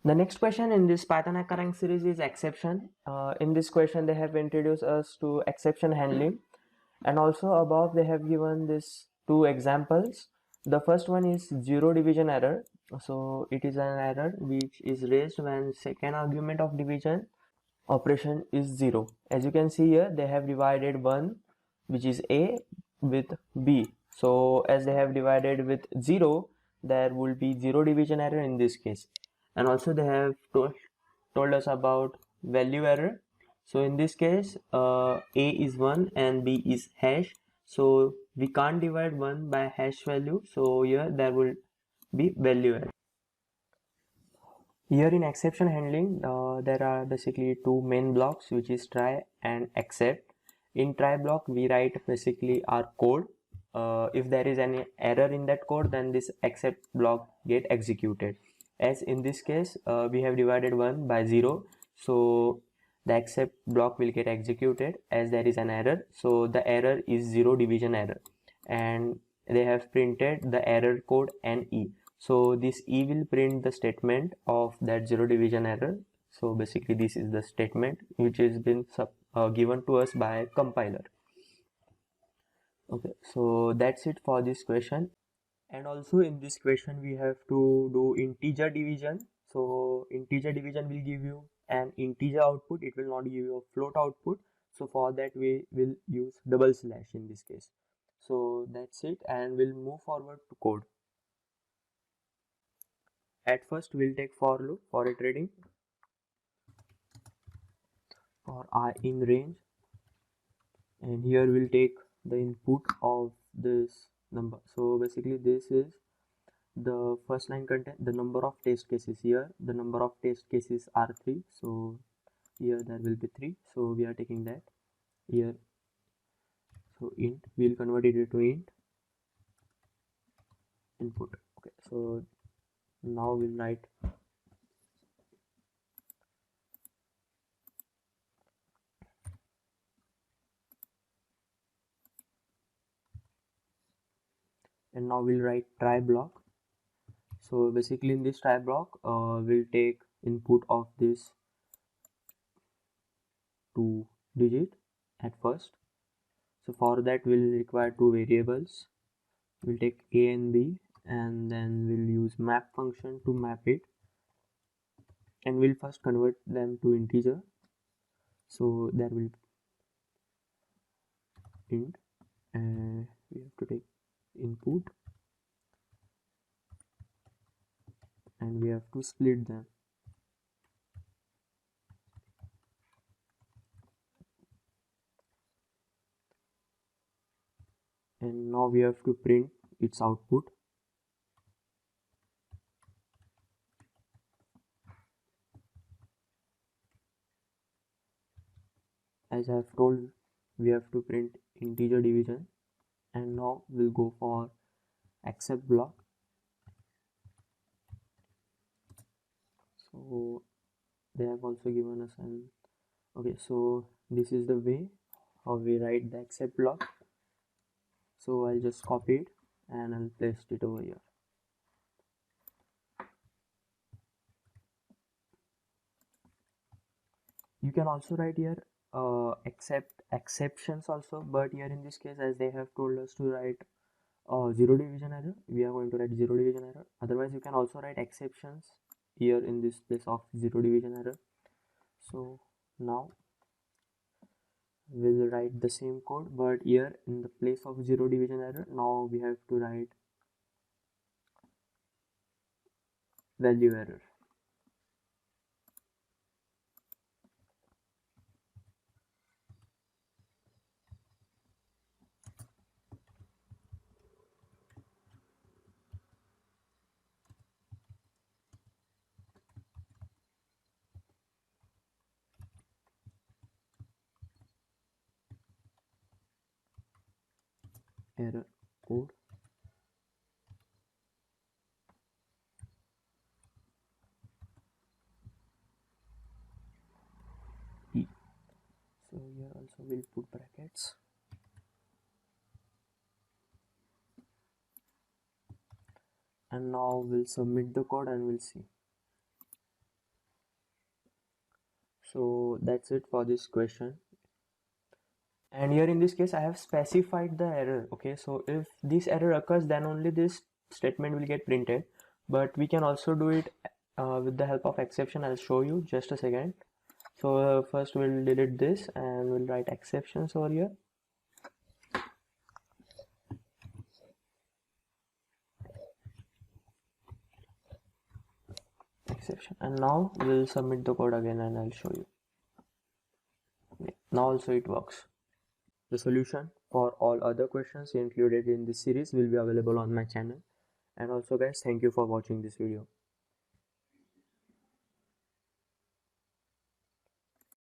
The next question in this Python hacker rank series is exception. In this question, they have introduced us to exception handling, and also above they have given this two examples. The first one is zero division error. So it is an error which is raised when second argument of division operation is 0. As you can see here, they have divided 1, which is A, with B. So as they have divided with 0, there will be zero division error in this case. And also they have told us about value error. So in this case, A is 1 and B is hash. So we can't divide 1 by hash value. So here there will be value error. Here in exception handling, there are basically two main blocks, which is try and except. In try block, we write basically our code. If there is any error in that code, then this except block get executed. As in this case, we have divided 1 by 0, so the except block will get executed as there is an error. So the error is zero division error, and they have printed the error code NE. So this E will print the statement of that zero division error. So basically this is the statement which has been given to us by compiler. Okay, so that's it for this question. And also in this question we have to do integer division. So integer division will give you an integer output, it will not give you a float output. So for that we will use double slash in this case. So that's it, and we'll move forward to code. At first we'll take for loop for iterating for I in range, and here we'll take the input of this number. So basically this is the first line content the number of test cases. Here the number of test cases are 3, so here there will be 3, so we are taking that here. So int, we'll convert it into int input. Okay, so now we'll write and now we'll write try block. So basically in this try block, we'll take input of this 2 digit at first. So for that we'll require two variables. We'll take a and b, and then we'll use map function to map it, and we'll first convert them to integer. So there will int, and we have to take input, and we have to split them. And now we have to print its output. As I have told, we have to print integer division. And now we'll go for except block. So they have also given us an okay, so this is the way how we write the except block. So I'll just copy it and I'll paste it over here. You can also write here except exceptions also, but here in this case, as they have told us to write zero division error, we are going to write zero division error. Otherwise you can also write exceptions here in this place of zero division error. So now we'll write the same code, but here in the place of zero division error, now we have to write value error. Error code. E. So here also we'll put brackets. And now we'll submit the code and we'll see. So that's it for this question. And here in this case I have specified the error. Okay, so if this error occurs, then only this statement will get printed, but we can also do it with the help of exception. I'll show you just a second. So first we'll delete this and we'll write exceptions over here. Exception, and now we'll submit the code again and I'll show you. Yeah, now also it works. The solution for all other questions included in this series will be available on my channel. And also guys, thank you for watching this video.